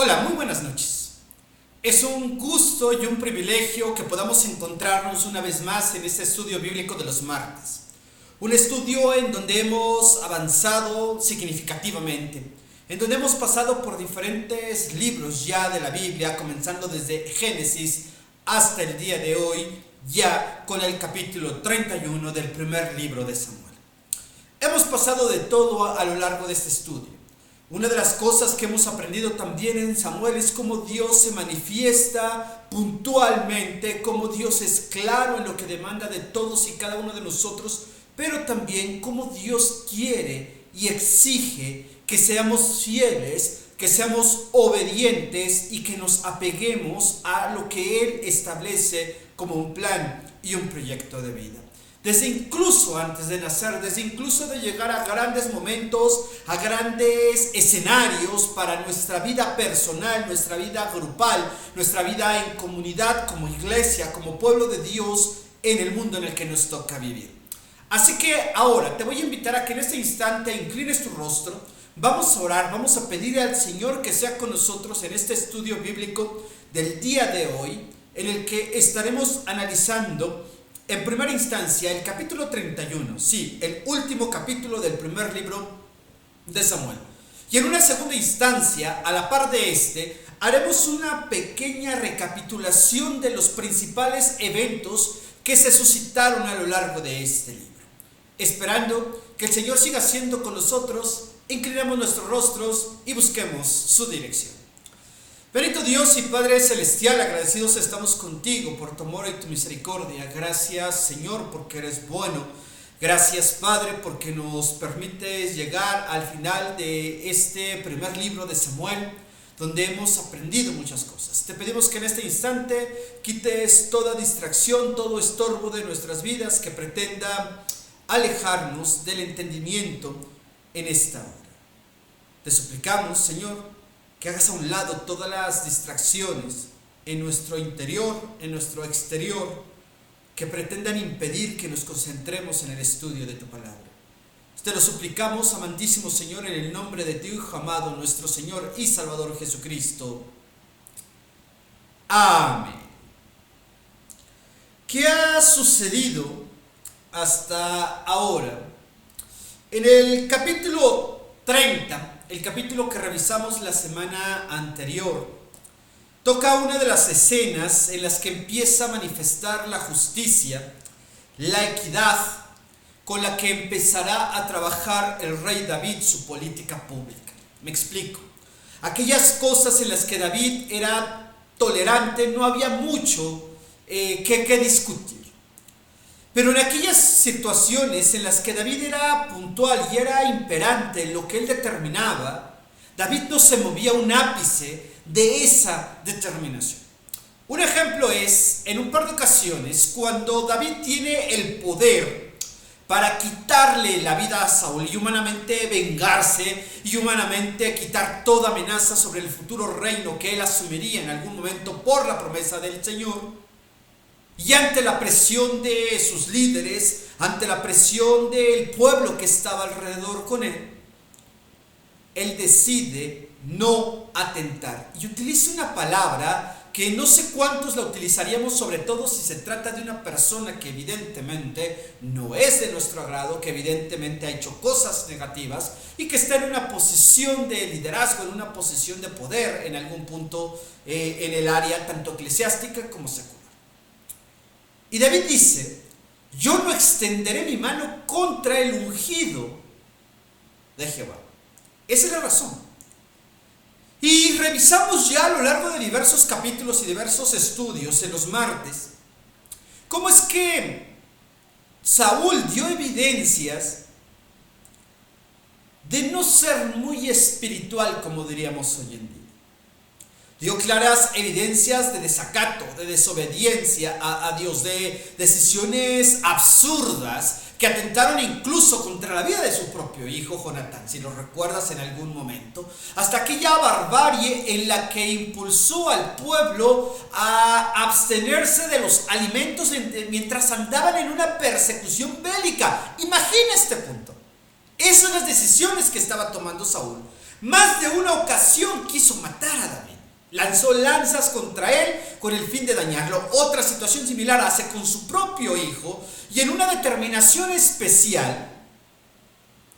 Hola, muy buenas noches. Es un gusto y un privilegio que podamos encontrarnos una vez más en este estudio bíblico de los martes. Un estudio en donde hemos avanzado significativamente, en donde hemos pasado por diferentes libros ya de la Biblia, comenzando desde Génesis hasta el día de hoy, ya con el capítulo 31 del primer libro de Samuel. Hemos pasado de todo a lo largo de este estudio. Una de las cosas que hemos aprendido también en Samuel es cómo Dios se manifiesta puntualmente, cómo Dios es claro en lo que demanda de todos y cada uno de nosotros, pero también cómo Dios quiere y exige que seamos fieles, que seamos obedientes y que nos apeguemos a lo que Él establece como un plan y un proyecto de vida. Desde incluso antes de nacer, desde incluso de llegar a grandes momentos, a grandes escenarios para nuestra vida personal, nuestra vida grupal, nuestra vida en comunidad, como iglesia, como pueblo de Dios en el mundo en el que nos toca vivir. Así que ahora te voy a invitar a que en este instante inclines tu rostro, vamos a orar, vamos a pedirle al Señor que sea con nosotros en este estudio bíblico del día de hoy, en el que estaremos analizando en primera instancia, el capítulo 31, sí, el último capítulo del primer libro de Samuel. Y en una segunda instancia, a la par de este, haremos una pequeña recapitulación de los principales eventos que se suscitaron a lo largo de este libro. Esperando que el Señor siga siendo con nosotros, inclinemos nuestros rostros y busquemos su dirección. Bendito Dios y Padre Celestial, agradecidos estamos contigo por tu amor y tu misericordia. Gracias, Señor, porque eres bueno. Gracias, Padre, porque nos permites llegar al final de este primer libro de Samuel, donde hemos aprendido muchas cosas. Te pedimos que en este instante quites toda distracción, todo estorbo de nuestras vidas que pretenda alejarnos del entendimiento en esta hora. Te suplicamos, Señor, que hagas a un lado todas las distracciones en nuestro interior, en nuestro exterior, que pretendan impedir que nos concentremos en el estudio de tu palabra. Te lo suplicamos, amantísimo Señor, en el nombre de tu Hijo amado, nuestro Señor y Salvador Jesucristo. Amén. ¿Qué ha sucedido hasta ahora? En el capítulo 30, el capítulo que revisamos la semana anterior, toca una de las escenas en las que empieza a manifestar la justicia, la equidad, con la que empezará a trabajar el rey David su política pública. Me explico. Aquellas cosas en las que David era tolerante, no había mucho que discutir. Pero en aquellas situaciones en las que David era puntual y era imperante en lo que él determinaba, David no se movía un ápice de esa determinación. Un ejemplo es, en un par de ocasiones, cuando David tiene el poder para quitarle la vida a Saúl y humanamente vengarse y humanamente quitar toda amenaza sobre el futuro reino que él asumiría en algún momento por la promesa del Señor. Y ante la presión de sus líderes, ante la presión del pueblo que estaba alrededor con él, él decide no atentar. Y utiliza una palabra que no sé cuántos la utilizaríamos, sobre todo si se trata de una persona que evidentemente no es de nuestro agrado, que evidentemente ha hecho cosas negativas y que está en una posición de liderazgo, en una posición de poder en algún punto en el área tanto eclesiástica como secular. Y David dice: yo no extenderé mi mano contra el ungido de Jehová. Esa es la razón. Y revisamos ya a lo largo de diversos capítulos y diversos estudios en los martes cómo es que Saúl dio evidencias de no ser muy espiritual, como diríamos hoy en día. Dio claras evidencias de desacato, de desobediencia a Dios, de decisiones absurdas que atentaron incluso contra la vida de su propio hijo Jonatán, si lo recuerdas en algún momento, hasta aquella barbarie en la que impulsó al pueblo a abstenerse de los alimentos mientras andaban en una persecución bélica. Imagina este punto. Esas son las decisiones que estaba tomando Saúl. Más de una ocasión quiso matar a David. lanzó lanzas contra él con el fin de dañarlo. Otra situación similar hace con su propio hijo, y en una determinación especial,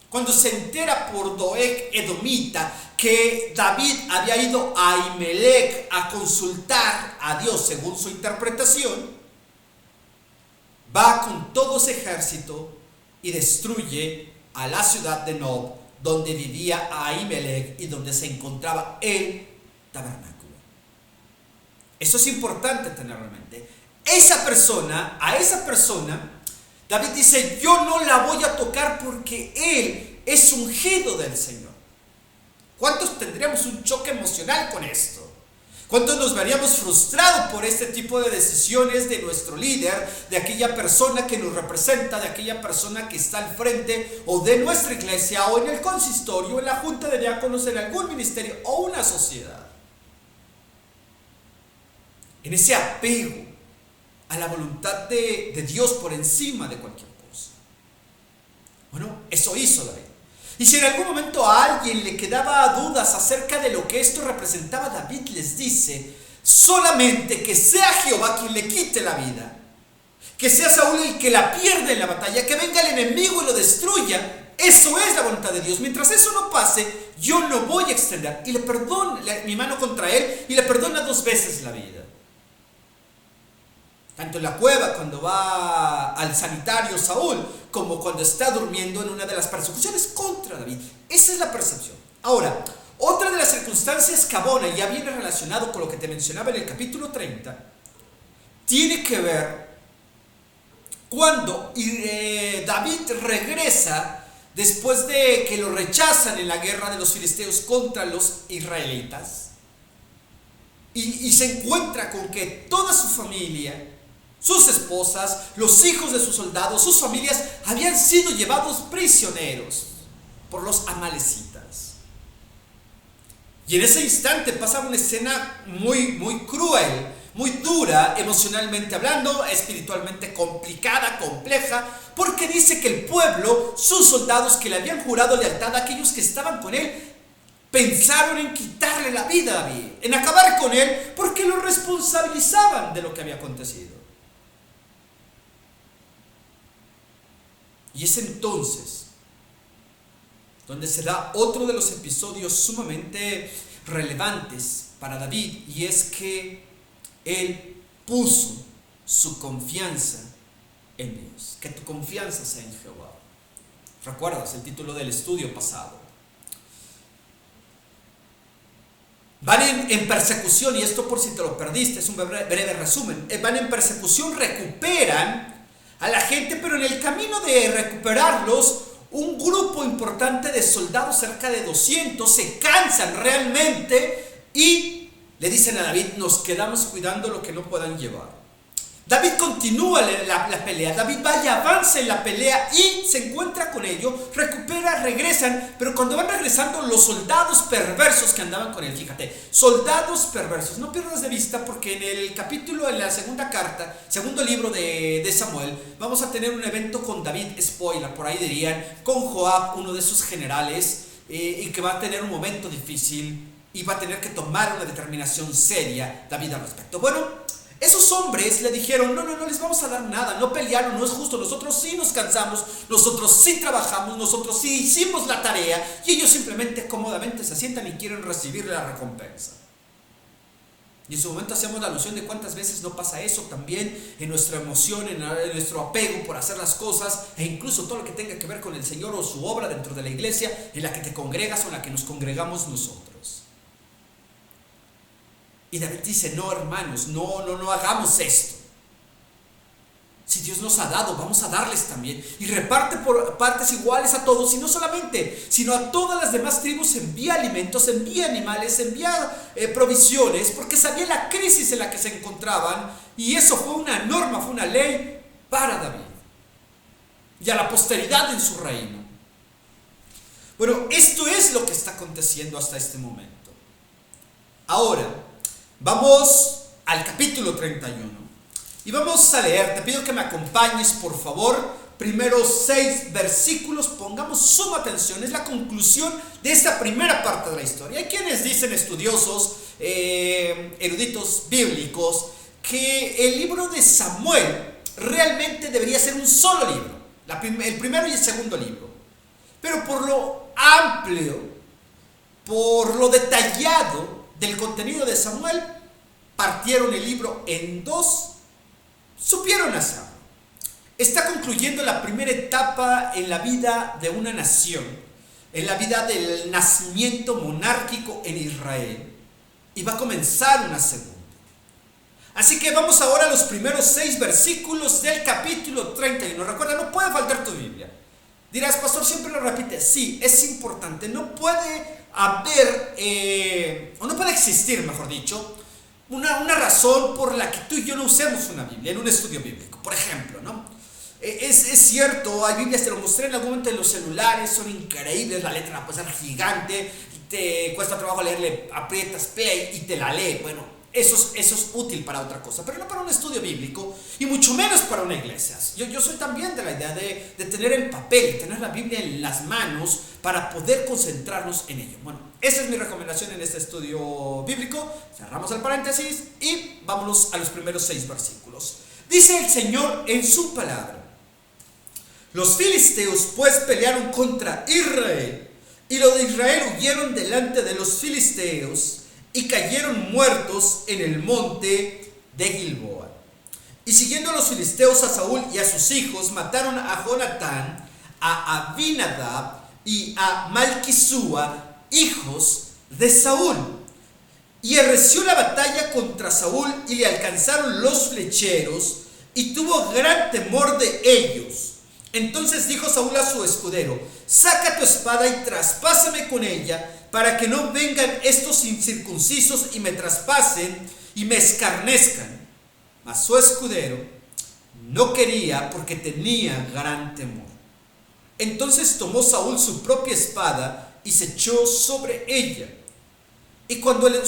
cuando se entera por Doeg Edomita que David había ido a Ahimelech a consultar a Dios según su interpretación, va con todo su ejército y destruye a la ciudad de Nob, donde vivía Ahimelech y donde se encontraba el tabernáculo. Eso es importante tenerlo en mente. A esa persona, David dice: yo no la voy a tocar porque él es ungido del Señor. ¿Cuántos tendríamos un choque emocional con esto? ¿Cuántos nos veríamos frustrados por este tipo de decisiones de nuestro líder, de aquella persona que nos representa, de aquella persona que está al frente o de nuestra iglesia o en el consistorio, en la junta de diáconos, en algún ministerio o una sociedad? En ese apego a la voluntad de Dios por encima de cualquier cosa. Bueno, eso hizo David. Y si en algún momento a alguien le quedaba dudas acerca de lo que esto representaba, David les dice: solamente que sea Jehová quien le quite la vida, que sea Saúl el que la pierda en la batalla, que venga el enemigo y lo destruya. Eso es la voluntad de Dios. Mientras eso no pase, yo no voy a extender. Y le perdono mi mano contra él, y le perdona 2 veces la vida. Tanto en la cueva, cuando va al sanitario Saúl, como cuando está durmiendo en una de las persecuciones contra David. Esa es la percepción. Ahora, otra de las circunstancias que abona, y ya viene relacionado con lo que te mencionaba en el capítulo 30, tiene que ver cuando David regresa después de que lo rechazan en la guerra de los filisteos contra los israelitas, y se encuentra con que toda su familia, sus esposas, los hijos de sus soldados, sus familias habían sido llevados prisioneros por los amalecitas. Y en ese instante pasa una escena muy cruel, muy dura, emocionalmente hablando, espiritualmente complicada, compleja, porque dice que el pueblo, sus soldados que le habían jurado lealtad, aquellos que estaban con él, pensaron en quitarle la vida a David, en acabar con él, porque lo responsabilizaban de lo que había acontecido. Y es entonces donde se da otro de los episodios sumamente relevantes para David, y es que él puso su confianza en Dios. Que tu confianza sea en Jehová. ¿Recuerdas el título del estudio pasado? Van en persecución, y esto por si te lo perdiste, es un breve resumen. Van en persecución, recuperan a la gente, pero en el camino de recuperarlos, un grupo importante de soldados, cerca de 200, se cansan realmente y le dicen a David: nos quedamos cuidando lo que no puedan llevar. David continúa la pelea, David va y avanza en la pelea y se encuentra con ellos, recupera, regresan, pero cuando van regresando, los soldados perversos que andaban con él, fíjate, soldados perversos, no pierdas de vista, porque en el capítulo, en la segunda carta, segundo libro de Samuel, vamos a tener un evento con David, spoiler, por ahí dirían, con Joab, uno de sus generales, y que va a tener un momento difícil y va a tener que tomar una determinación seria David al respecto. Bueno, esos hombres le dijeron: no les vamos a dar nada, no pelearon, no es justo, nosotros sí nos cansamos, nosotros sí trabajamos, nosotros sí hicimos la tarea, y ellos simplemente cómodamente se sientan y quieren recibir la recompensa. Y en su momento hacemos la alusión de cuántas veces no pasa eso también en nuestra emoción, en nuestro apego por hacer las cosas, e incluso todo lo que tenga que ver con el Señor o su obra dentro de la iglesia en la que te congregas o en la que nos congregamos nosotros. Y David dice: no, hermanos, no hagamos esto. Si Dios nos ha dado, vamos a darles también. Y reparte por partes iguales a todos, y no solamente, sino a todas las demás tribus envía alimentos, envía animales, envía provisiones, porque sabía la crisis en la que se encontraban, y eso fue una norma, fue una ley para David y a la posteridad en su reino. Bueno, esto es lo que está aconteciendo hasta este momento. Ahora, vamos al capítulo 31 y vamos a leer. Te pido que me acompañes, por favor, primeros 6 versículos, pongamos suma atención, es la conclusión de esta primera parte de la historia. Hay quienes dicen, estudiosos, eruditos bíblicos, que el libro de Samuel realmente debería ser un solo libro, el primero y el segundo libro. Pero por lo amplio, por lo detallado del contenido de Samuel, partieron el libro en dos, supieron hacerlo. Está concluyendo la primera etapa en la vida de una nación, en la vida del nacimiento monárquico en Israel, y va a comenzar una segunda. Así que vamos ahora a los primeros 6 versículos del capítulo 31. Recuerda, no puede faltar tu Biblia. Dirás, pastor, siempre lo repite. Sí, es importante. No puede haber, o no puede existir, mejor dicho, una razón por la que tú y yo no usemos una Biblia en un estudio bíblico. Por ejemplo, ¿no? Es cierto, hay Biblias, te lo mostré en algún momento en los celulares, son increíbles, la letra puede ser gigante, te cuesta trabajo leerle, aprietas play y te la lee. Bueno, eso es útil para otra cosa, pero no para un estudio bíblico y mucho menos para una iglesia. Yo soy también de la idea de tener el papel, tener la Biblia en las manos para poder concentrarnos en ello. Bueno, esa es mi recomendación en este estudio bíblico. Cerramos el paréntesis y vámonos a los primeros 6 versículos. Dice el Señor en su palabra: los filisteos pues pelearon contra Israel, y los de Israel huyeron delante de los filisteos y cayeron muertos en el monte de Gilboa. Y siguiendo los filisteos a Saúl y a sus hijos, mataron a Jonatán, a Abinadab y a Malquisúa, hijos de Saúl. Y arreció la batalla contra Saúl y le alcanzaron los flecheros, y tuvo gran temor de ellos. Entonces dijo Saúl a su escudero: saca tu espada y traspásame con ella, para que no vengan estos incircuncisos y me traspasen y me escarnezcan. Mas su escudero no quería, porque tenía gran temor. Entonces tomó Saúl su propia espada y se echó sobre ella. Y cuando viendo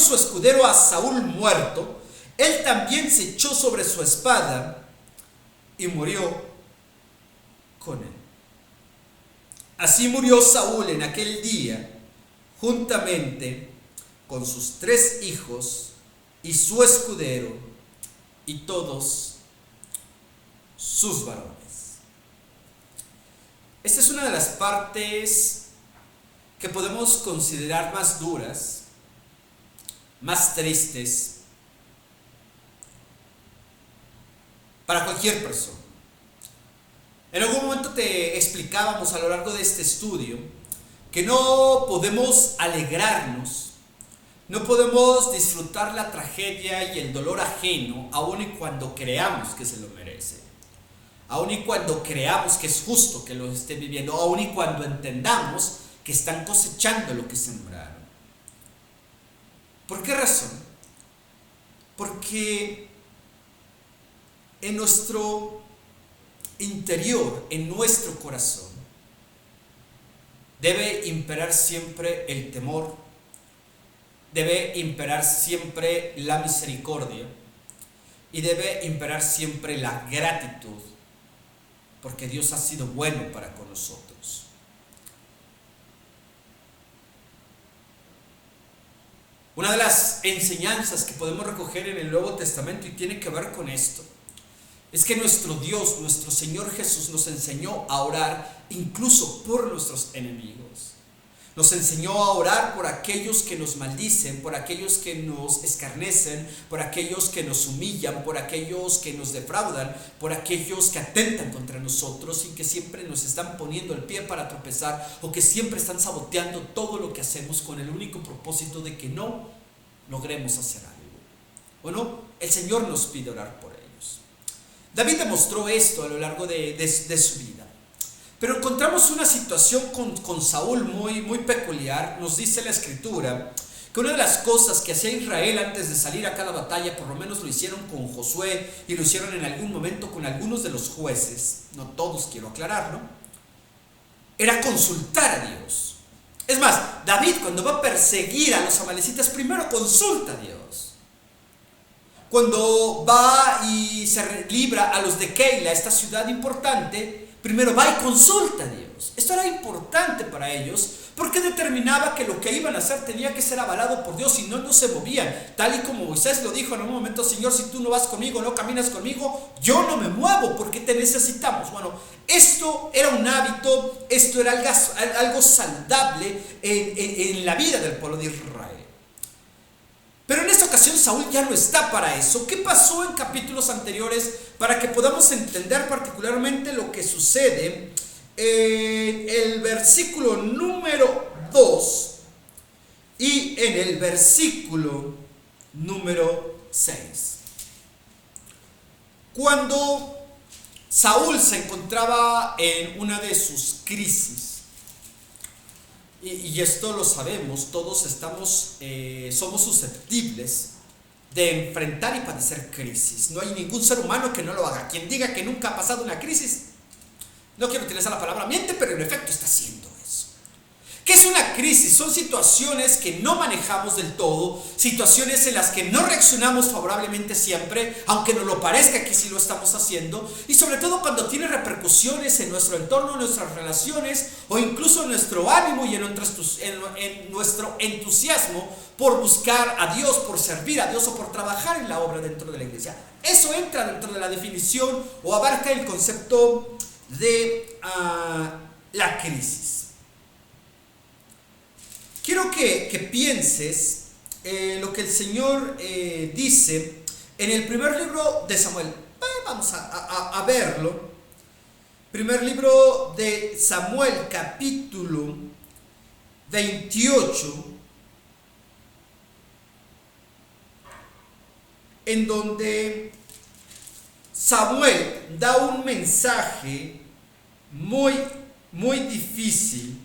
su escudero a Saúl muerto, él también se echó sobre su espada y murió con él. Así murió Saúl en aquel día, juntamente con sus 3 hijos y su escudero y todos sus varones. Esta es una de las partes que podemos considerar más duras, más tristes para cualquier persona. En algún momento te explicábamos a lo largo de este estudio que no podemos alegrarnos, no podemos disfrutar la tragedia y el dolor ajeno, aun y cuando creamos que se lo merece, aun y cuando creamos que es justo que lo esté viviendo, aun y cuando entendamos que están cosechando lo que sembraron. ¿Por qué razón? Porque en nuestro interior, en nuestro corazón, debe imperar siempre el temor, debe imperar siempre la misericordia y debe imperar siempre la gratitud, porque Dios ha sido bueno para con nosotros. Una de las enseñanzas que podemos recoger en el Nuevo Testamento y tiene que ver con esto es que nuestro Dios, nuestro Señor Jesús, nos enseñó a orar incluso por nuestros enemigos. Nos enseñó a orar por aquellos que nos maldicen, por aquellos que nos escarnecen, por aquellos que nos humillan, por aquellos que nos defraudan, por aquellos que atentan contra nosotros y que siempre nos están poniendo el pie para tropezar, o que siempre están saboteando todo lo que hacemos con el único propósito de que no logremos hacer algo. Bueno, el Señor nos pide orar por ellos. David demostró esto a lo largo de su vida. Pero encontramos una situación con Saúl muy peculiar. Nos dice la Escritura que una de las cosas que hacía Israel antes de salir a cada batalla, por lo menos lo hicieron con Josué y lo hicieron en algún momento con algunos de los jueces, no todos, quiero aclararlo, era consultar a Dios. Es más, David, cuando va a perseguir a los amalecitas, primero consulta a Dios. cuando va y se libra a los de Keila, esta ciudad importante, primero va y consulta a Dios. Esto era importante para ellos porque determinaba que lo que iban a hacer tenía que ser avalado por Dios, si no, no se movían. Tal y como Moisés lo dijo en un momento: Señor, si tú no vas conmigo, no caminas conmigo, yo no me muevo porque te necesitamos. Bueno, esto era un hábito, esto era algo saludable en la vida del pueblo de Israel. Pero en esta ocasión Saúl ya no está para eso. ¿Qué pasó en capítulos anteriores para que podamos entender particularmente lo que sucede en el versículo número 2 y en el versículo número 6? Cuando Saúl se encontraba en una de sus crisis, y esto lo sabemos, todos somos susceptibles de enfrentar y padecer crisis. No hay ningún ser humano que no lo haga. Quien diga que nunca ha pasado una crisis, no quiero utilizar la palabra miente, pero en efecto está haciendo eso. ¿Qué es una crisis? Son situaciones que no manejamos del todo, situaciones en las que no reaccionamos favorablemente siempre, aunque nos lo parezca que sí lo estamos haciendo, y sobre todo cuando tiene repercusiones en nuestro entorno, en nuestras relaciones, o incluso en nuestro ánimo y en nuestro entusiasmo por buscar a Dios, por servir a Dios o por trabajar en la obra dentro de la iglesia. Eso entra dentro de la definición o abarca el concepto de la crisis. Quiero que pienses lo que el Señor dice en el primer libro de Samuel. Vamos a verlo. Primer libro de Samuel, capítulo 28, en donde Samuel da un mensaje muy, muy difícil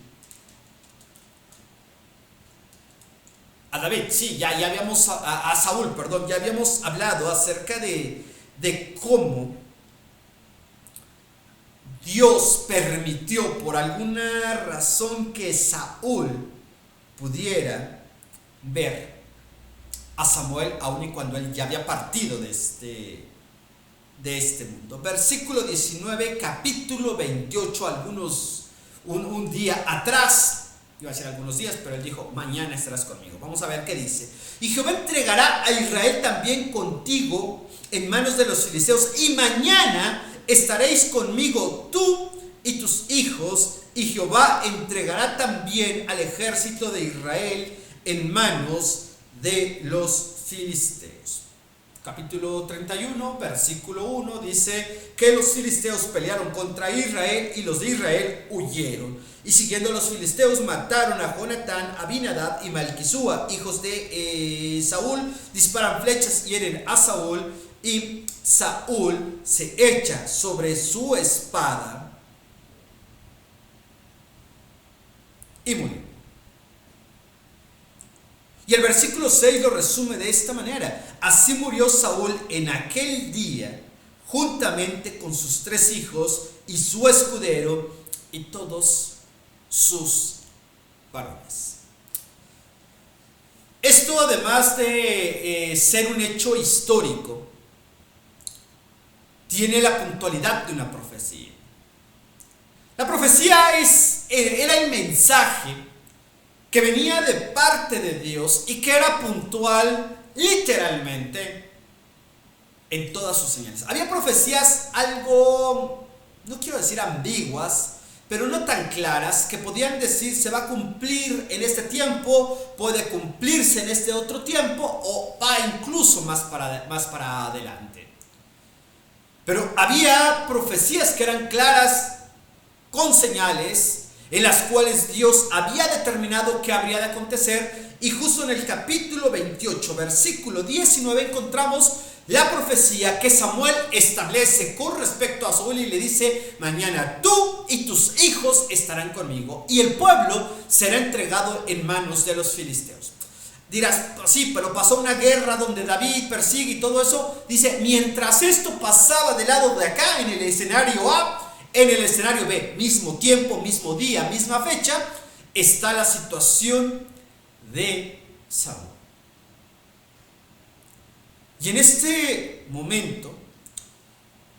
a David. Sí, ya habíamos a Saúl, perdón, ya habíamos hablado acerca de cómo Dios permitió por alguna razón que Saúl pudiera ver a Samuel aun y cuando él ya había partido de este mundo. Versículo 19, capítulo 28, un día atrás. Iba a decir algunos días, pero él dijo: mañana estarás conmigo. Vamos a ver qué dice. Y Jehová entregará a Israel también contigo en manos de los filisteos, y mañana estaréis conmigo tú y tus hijos, y Jehová entregará también al ejército de Israel en manos de los filisteos. Capítulo 31, versículo 1 dice que los filisteos pelearon contra Israel y los de Israel huyeron. Y siguiendo a los filisteos mataron a Jonatán, Abinadab y Malquisúa, hijos de Saúl. Disparan flechas, hieren a Saúl, y Saúl se echa sobre su espada y murió. Y el versículo 6 lo resume de esta manera: así murió Saúl en aquel día, juntamente con sus 3 hijos y su escudero y todos sus varones. Esto, además de ser un hecho histórico, tiene la puntualidad de una profecía. La profecía era el mensaje que venía de parte de Dios y que era puntual literalmente en todas sus señales. Había profecías algo, no quiero decir ambiguas, pero no tan claras, que podían decir: se va a cumplir en este tiempo, puede cumplirse en este otro tiempo, o va incluso más para adelante. Pero había profecías que eran claras, con señales, en las cuales Dios había determinado que habría de acontecer. Y justo en el capítulo 28, versículo 19, encontramos la profecía que Samuel establece con respecto a Saúl y le dice: mañana tú y tus hijos estarán conmigo, y el pueblo será entregado en manos de los filisteos. Dirás: sí, pero pasó una guerra donde David persigue y todo eso. Dice: mientras esto pasaba del lado de acá, en el escenario A, en el escenario B, mismo tiempo, mismo día, misma fecha, está la situación de Saúl. Y en este momento,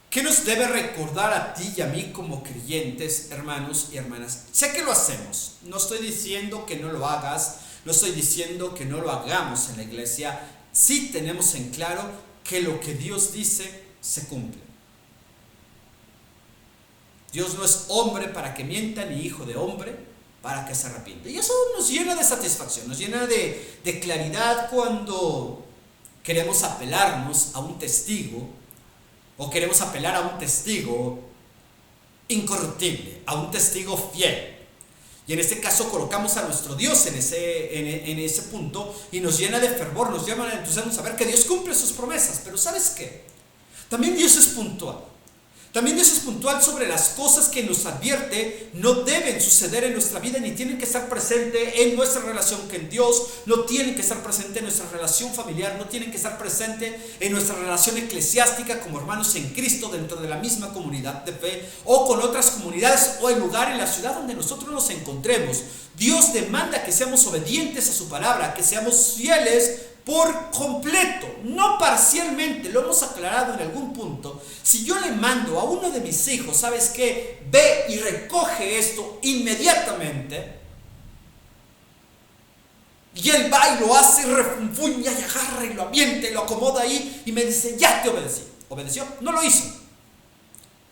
¿qué nos debe recordar a ti y a mí como creyentes, hermanos y hermanas? Sé que lo hacemos, no estoy diciendo que no lo hagas, no estoy diciendo que no lo hagamos en la iglesia. Sí tenemos en claro que lo que Dios dice se cumple. Dios no es hombre para que mienta, ni hijo de hombre para que se arrepienta. Y eso nos llena de satisfacción, nos llena de claridad cuando queremos apelarnos a un testigo, o queremos apelar a un testigo incorruptible, a un testigo fiel. Y en este caso colocamos a nuestro Dios en ese punto, y nos llena de fervor, nos llena de entusiasmo saber que Dios cumple sus promesas. Pero ¿sabes qué? También Dios es puntual. También Dios es puntual sobre las cosas que nos advierte no deben suceder en nuestra vida, ni tienen que estar presentes en nuestra relación con Dios, no tienen que estar presentes en nuestra relación familiar, no tienen que estar presentes en nuestra relación eclesiástica como hermanos en Cristo dentro de la misma comunidad de fe, o con otras comunidades, o el lugar en la ciudad donde nosotros nos encontremos. Dios demanda que seamos obedientes a su palabra, que seamos fieles por completo, no parcialmente. Lo hemos aclarado en algún punto. Si yo le mando a uno de mis hijos, ¿sabes qué? Ve y recoge esto inmediatamente, y él va y lo hace, y refunfuña y agarra y lo avienta y lo acomoda ahí y me dice, ya te obedecí. ¿Obedeció? No lo hizo.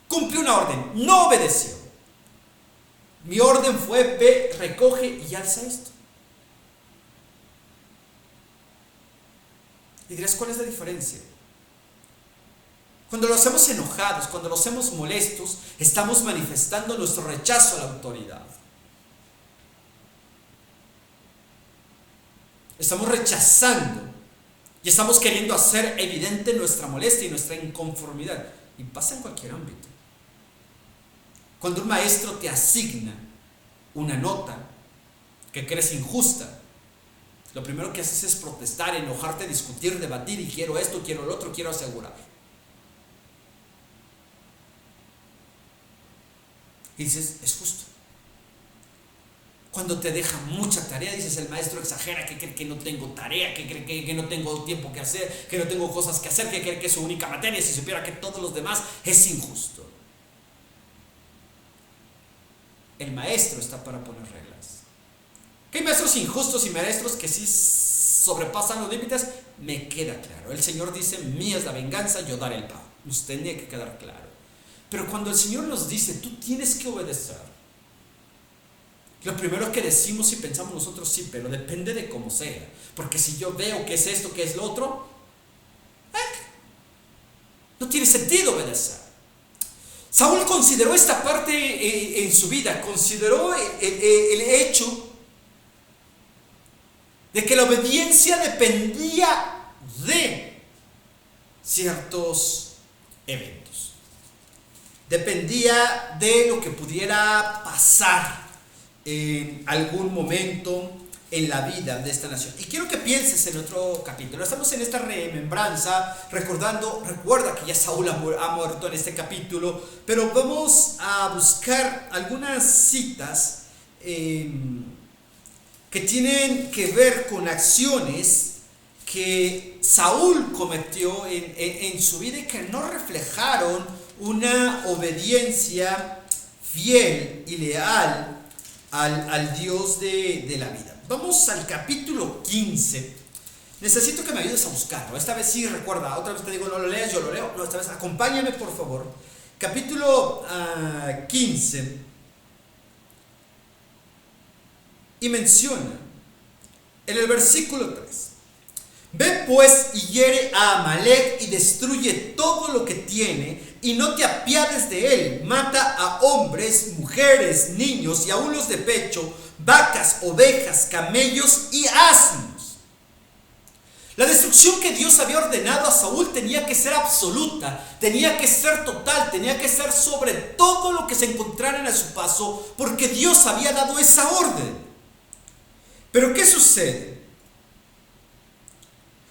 Cumplió una orden, no obedeció. Mi orden fue, ve, recoge y alza esto. Y dirás, ¿cuál es la diferencia? Cuando lo hacemos enojados, cuando lo hacemos molestos, estamos manifestando nuestro rechazo a la autoridad. Estamos rechazando y estamos queriendo hacer evidente nuestra molestia y nuestra inconformidad. Y pasa en cualquier ámbito. Cuando un maestro te asigna una nota que crees injusta, lo primero que haces es protestar, enojarte, discutir, debatir, y quiero esto, quiero lo otro, quiero asegurar. Y dices, es justo. Cuando te deja mucha tarea, dices, el maestro exagera, que cree que no tengo tarea, que cree que no tengo tiempo que hacer, que no tengo cosas que hacer, que cree que es su única materia, si supiera que todos los demás es injusto. El maestro está para poner reglas. Que hay maestros injustos y maestros que sí sobrepasan los límites, me queda claro. El Señor dice, mía es la venganza, yo daré el pago. Nos tendría que quedar claro. Pero cuando el Señor nos dice, tú tienes que obedecer, lo primero que decimos y pensamos nosotros, sí, pero depende de cómo sea. Porque si yo veo que es esto, que es lo otro, no tiene sentido obedecer. Saúl consideró esta parte en su vida, consideró el hecho de que la obediencia dependía de ciertos eventos. Dependía de lo que pudiera pasar en algún momento en la vida de esta nación. Y quiero que pienses en otro capítulo. Estamos en esta remembranza, recuerda que ya Saúl ha muerto en este capítulo, pero vamos a buscar algunas citas que tienen que ver con acciones que Saúl cometió en su vida y que no reflejaron una obediencia fiel y leal al Dios de la vida. Vamos al capítulo 15. Necesito que me ayudes a buscarlo. Esta vez sí, recuerda, otra vez te digo, no lo leas, yo lo leo. No, esta vez acompáñame, por favor. Capítulo 15. Y menciona en el versículo 3: ve pues y hiere a Amalek y destruye todo lo que tiene, y no te apiades de él. Mata a hombres, mujeres, niños y aun los de pecho, vacas, ovejas, camellos y asnos. La destrucción que Dios había ordenado a Saúl tenía que ser absoluta, tenía que ser total, tenía que ser sobre todo lo que se encontrara a su paso, porque Dios había dado esa orden. Pero ¿qué sucede?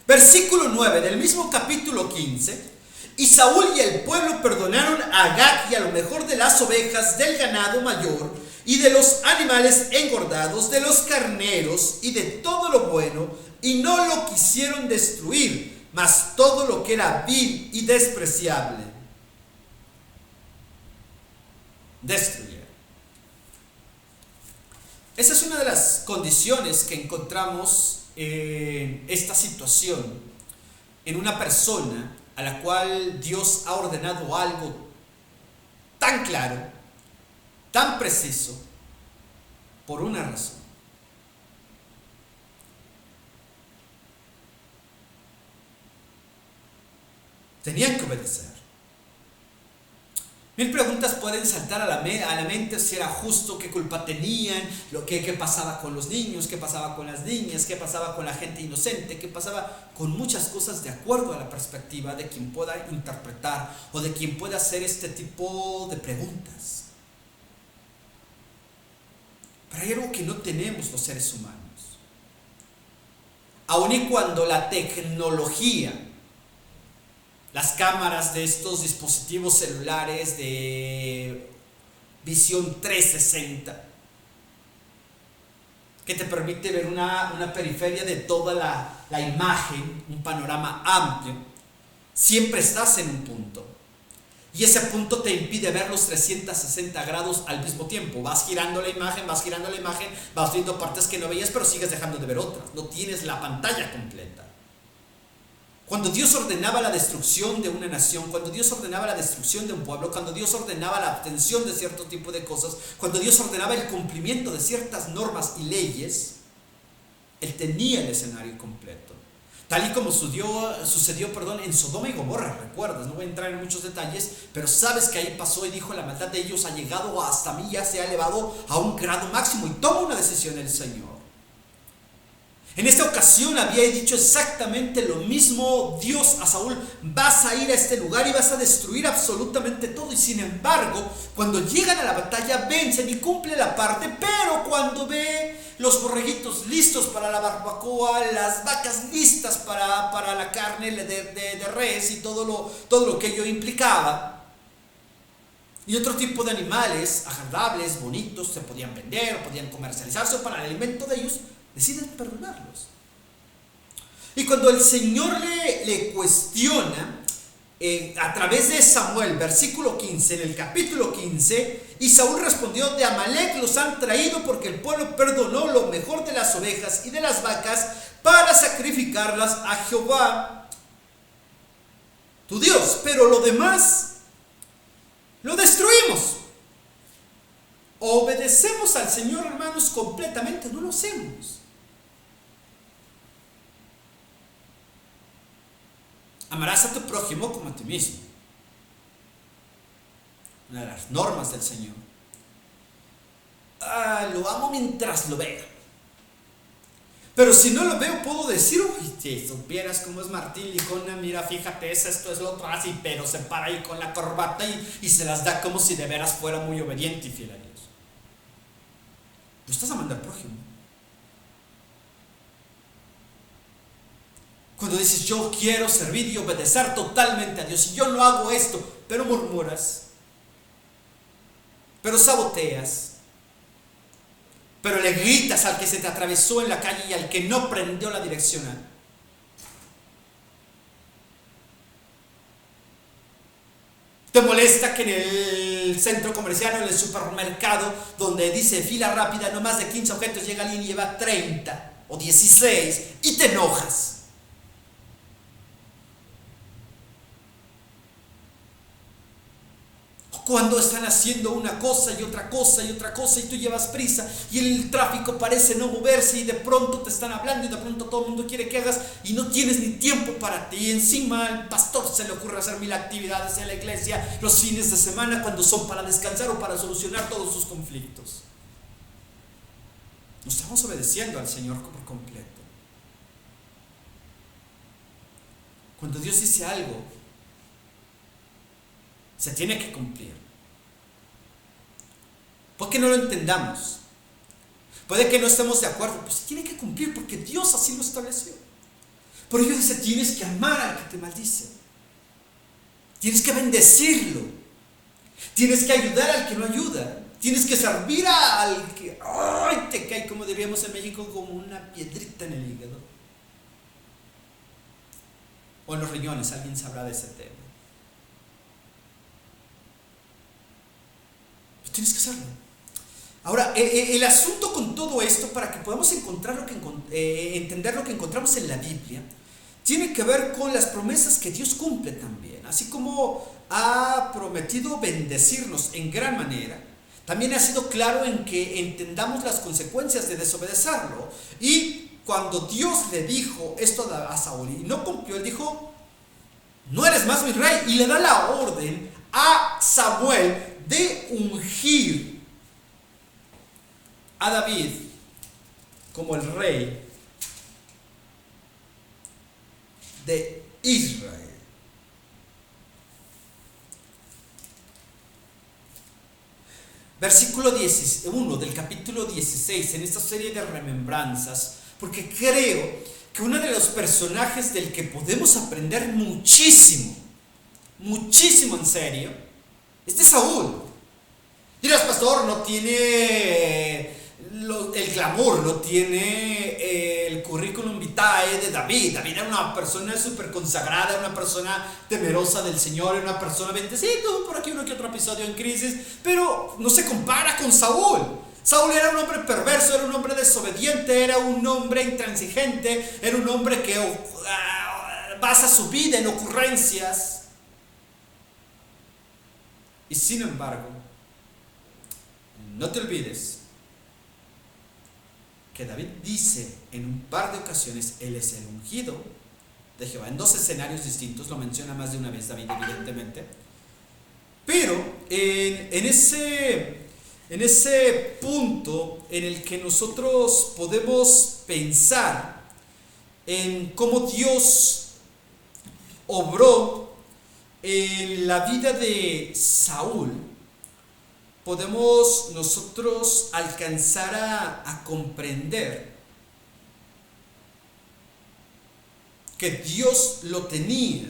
Versículo 9 del mismo capítulo 15. Y Saúl y el pueblo perdonaron a Agag y a lo mejor de las ovejas, del ganado mayor y de los animales engordados, de los carneros y de todo lo bueno, y no lo quisieron destruir, mas todo lo que era vil y despreciable destruyera. Esa es una de las condiciones que encontramos en esta situación, en una persona a la cual Dios ha ordenado algo tan claro, tan preciso, por una razón. Tenían que obedecer. Mil preguntas pueden saltar a la mente: si era justo, qué culpa tenían, qué pasaba con los niños, qué pasaba con las niñas, qué pasaba con la gente inocente, qué pasaba con muchas cosas de acuerdo a la perspectiva de quien pueda interpretar o de quien pueda hacer este tipo de preguntas. Pero hay algo que no tenemos los seres humanos. Aun y cuando la tecnología, las cámaras de estos dispositivos celulares de visión 360, que te permite ver una periferia de toda la imagen, un panorama amplio, siempre estás en un punto. Y ese punto te impide ver los 360 grados al mismo tiempo. Vas girando la imagen, vas viendo partes que no veías, pero sigues dejando de ver otras. No tienes la pantalla completa. Cuando Dios ordenaba la destrucción de una nación, cuando Dios ordenaba la destrucción de un pueblo, cuando Dios ordenaba la obtención de cierto tipo de cosas, cuando Dios ordenaba el cumplimiento de ciertas normas y leyes, Él tenía el escenario completo. Tal y como sucedió en Sodoma y Gomorra, recuerdas, no voy a entrar en muchos detalles, pero sabes que ahí pasó y dijo: la maldad de ellos ha llegado hasta mí, ya se ha elevado a un grado máximo, y toma una decisión el Señor. En esta ocasión había dicho exactamente lo mismo Dios a Saúl: vas a ir a este lugar y vas a destruir absolutamente todo. Y sin embargo, cuando llegan a la batalla, vencen y cumple la parte. Pero cuando ve los borreguitos listos para la barbacoa, las vacas listas para la carne de res y todo lo que ello implicaba, y otro tipo de animales agradables, bonitos, se podían vender, podían comercializarse para el alimento de ellos, deciden perdonarlos. Y cuando el Señor le cuestiona a través de Samuel, versículo 15, en el capítulo 15, y Saúl respondió: de Amalec los han traído porque el pueblo perdonó lo mejor de las ovejas y de las vacas para sacrificarlas a Jehová tu Dios, pero lo demás lo destruimos. ¿Obedecemos al Señor, hermanos, completamente? No lo hacemos. Amarás a tu prójimo como a ti mismo. Una de las normas del Señor. Lo amo mientras lo vea. Pero si no lo veo, puedo decir: uy, si supieras cómo es Martín Lijona, mira, fíjate, esto es lo otro, así, pero se para ahí con la corbata y se las da como si de veras fuera muy obediente y fiel a Dios. Tú estás amando al prójimo. Cuando dices: yo quiero servir y obedecer totalmente a Dios, y yo no hago esto, pero murmuras, pero saboteas, pero le gritas al que se te atravesó en la calle y al que no prendió la direccional, te molesta que en el centro comercial o en el supermercado, donde dice fila rápida, no más de 15 objetos, llega alguien y lleva 30 o 16 y te enojas. Cuando están haciendo una cosa y otra cosa y otra cosa y tú llevas prisa y el tráfico parece no moverse y de pronto te están hablando y de pronto todo el mundo quiere que hagas y no tienes ni tiempo para ti. Y encima al pastor se le ocurre hacer 1000 actividades en la iglesia los fines de semana cuando son para descansar o para solucionar todos sus conflictos. No estamos obedeciendo al Señor por completo. Cuando Dios dice algo, se tiene que cumplir. Puede que no lo entendamos, puede que no estemos de acuerdo, pero se tiene que cumplir porque Dios así lo estableció. Por ello dice: tienes que amar al que te maldice, tienes que bendecirlo, tienes que ayudar al que no ayuda, tienes que servir al que te cae, como diríamos en México, como una piedrita en el hígado. o en los riñones, alguien sabrá de ese tema. Pero tienes que hacerlo. Ahora, el asunto con todo esto, para que podamos encontrar entender lo que encontramos en la Biblia, tiene que ver con las promesas que Dios cumple también. Así como ha prometido bendecirnos en gran manera, también ha sido claro en que entendamos las consecuencias de desobedecerlo. Y cuando Dios le dijo esto a Saúl y no cumplió, él dijo: no eres más mi rey. Y le da la orden a Samuel de ungir a David como el rey de Israel. Versículo 1 del capítulo 16, en esta serie de remembranzas, porque creo que uno de los personajes del que podemos aprender muchísimo, muchísimo en serio, es de Saúl. Dirás: pastor, no tiene el glamour, no tiene el currículum vitae de David. David era una persona súper consagrada, una persona temerosa del Señor, una persona bendecida, por aquí uno que otro episodio en crisis, pero no se compara con Saúl. Saúl era un hombre perverso, era un hombre desobediente, era un hombre intransigente, era un hombre que basa su vida en ocurrencias. Y sin embargo, no te olvides que David dice en un par de ocasiones: él es el ungido de Jehová. En dos escenarios distintos, lo menciona más de una vez David, evidentemente. Pero en ese punto en el que nosotros podemos pensar en cómo Dios obró en la vida de Saúl, podemos nosotros alcanzar a comprender que Dios lo tenía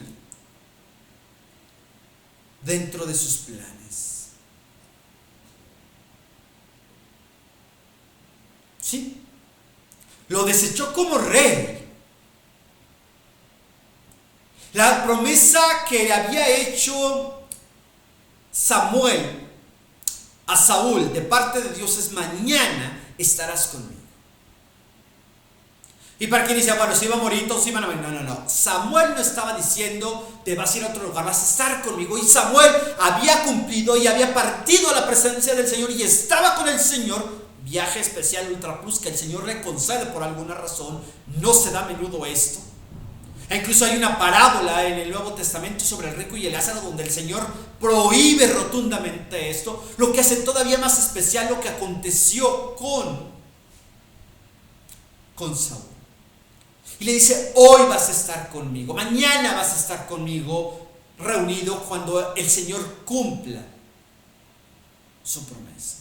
dentro de sus planes. ¿Sí? Lo desechó como rey. La promesa que había hecho Samuel a Saúl de parte de Dios es: mañana estarás conmigo. Y para quien dice: bueno, si iba a morir, todos iban a morir. No. Samuel no estaba diciendo: te vas a ir a otro lugar, vas a estar conmigo. Y Samuel había cumplido y había partido a la presencia del Señor y estaba con el Señor. Viaje especial Ultra Plus que el Señor le concede por alguna razón. No se da a menudo esto. E incluso hay una parábola en el Nuevo Testamento sobre el rico y el Lázaro, donde el Señor prohíbe rotundamente esto, lo que hace todavía más especial lo que aconteció con Saúl. Y le dice: hoy vas a estar conmigo, mañana vas a estar conmigo, reunido cuando el Señor cumpla su promesa.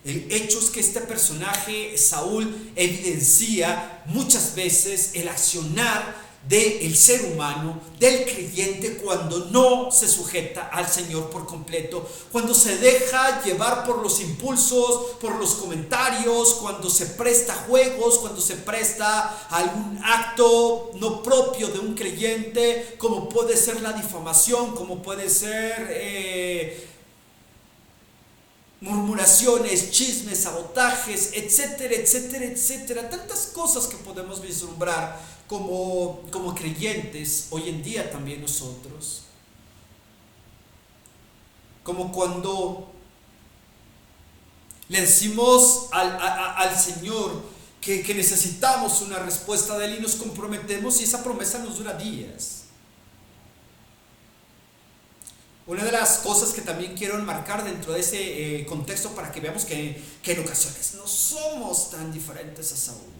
El hecho es que este personaje, Saúl, evidencia muchas veces el accionar del ser humano, del creyente, cuando no se sujeta al Señor por completo, cuando se deja llevar por los impulsos, por los comentarios, cuando se presta a juegos, cuando se presta a algún acto no propio de un creyente, como puede ser la difamación, como puede ser murmuraciones, chismes, sabotajes, etcétera, etcétera, etcétera. Tantas cosas que podemos vislumbrar como creyentes hoy en día también nosotros. Como cuando le decimos al Señor que necesitamos una respuesta de Él y nos comprometemos, y esa promesa nos dura días. Una de las cosas que también quiero enmarcar dentro de ese contexto, para que veamos que en ocasiones no somos tan diferentes a Saúl.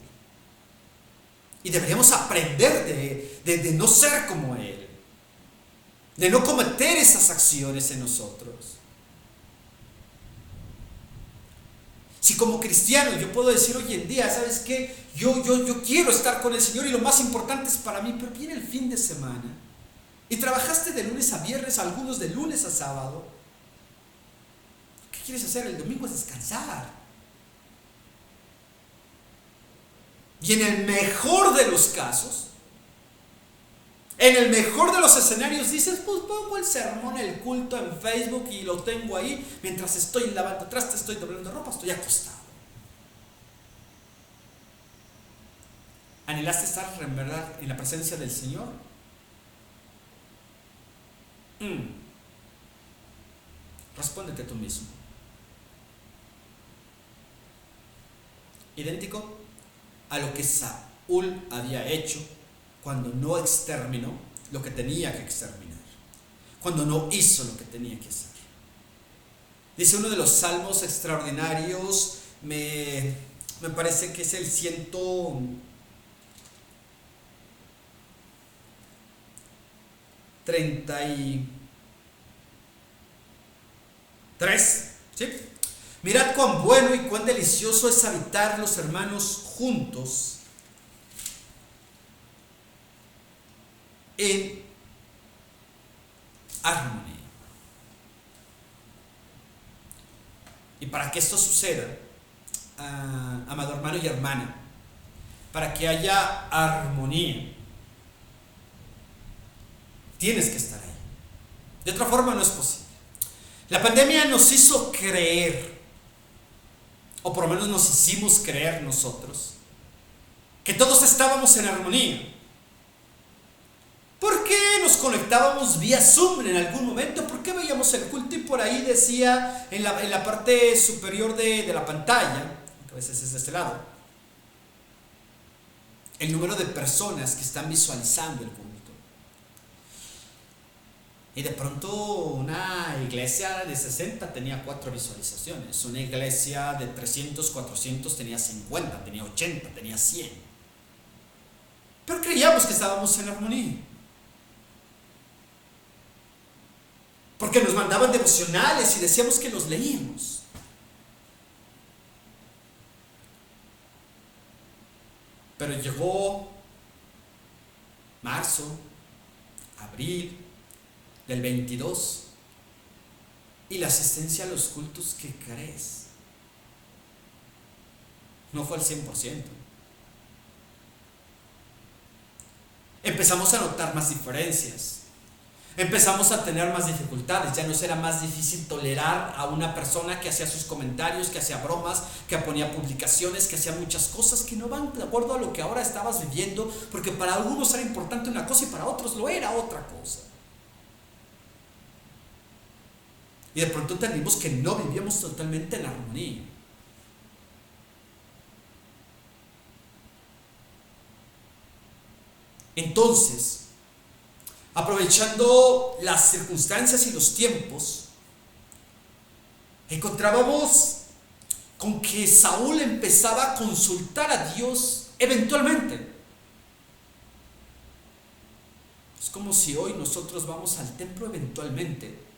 Y deberíamos aprender de no ser como él, de no cometer esas acciones en nosotros. Si como cristiano yo puedo decir hoy en día: ¿sabes qué? Yo quiero estar con el Señor y lo más importante es para mí, pero viene el fin de semana y trabajaste de lunes a viernes, algunos de lunes a sábado. ¿Qué quieres hacer? El domingo es descansar. Y en el mejor de los casos, En el mejor de los escenarios dices, pues pongo el sermón, el culto en Facebook y lo tengo ahí mientras estoy lavando trastes, estoy doblando ropa, estoy acostado. ¿Anhelaste estar en verdad en la presencia del Señor? Respóndete tú mismo. Idéntico a lo que Saúl había hecho cuando no exterminó lo que tenía que exterminar, cuando no hizo lo que tenía que hacer. Dice uno de los salmos extraordinarios, me parece que es el 133, ¿sí? Mirad cuán bueno y cuán delicioso es habitar los hermanos juntos en armonía. Y para que esto suceda, amado hermano y hermana, para que haya armonía, tienes que estar ahí. De otra forma no es posible. La pandemia nos hizo creer, o por lo menos nos hicimos creer nosotros, que todos estábamos en armonía. ¿Por qué nos conectábamos vía Zoom en algún momento? ¿Por qué veíamos el culto y por ahí decía en la parte superior de la pantalla, que a veces es de este lado, el número de personas que están visualizando el culto? Y de pronto una iglesia de 60 tenía 4 visualizaciones, una iglesia de 300, 400 tenía 50, tenía 80, tenía 100. Pero creíamos que estábamos en armonía. Porque nos mandaban devocionales y decíamos que los leíamos. Pero llegó marzo, abril del 22 y la asistencia a los cultos, ¿qué crees? No fue al 100%. Empezamos a notar más diferencias. Empezamos a tener más dificultades. Ya nos era más difícil tolerar a una persona que hacía sus comentarios, que hacía bromas, que ponía publicaciones, que hacía muchas cosas que no van de acuerdo a lo que ahora estabas viviendo, porque para algunos era importante una cosa y para otros lo era otra cosa. Y de pronto entendimos que no vivíamos totalmente en armonía. Entonces, aprovechando las circunstancias y los tiempos, encontrábamos con que Saúl empezaba a consultar a Dios eventualmente. Es como si hoy nosotros vamos al templo eventualmente.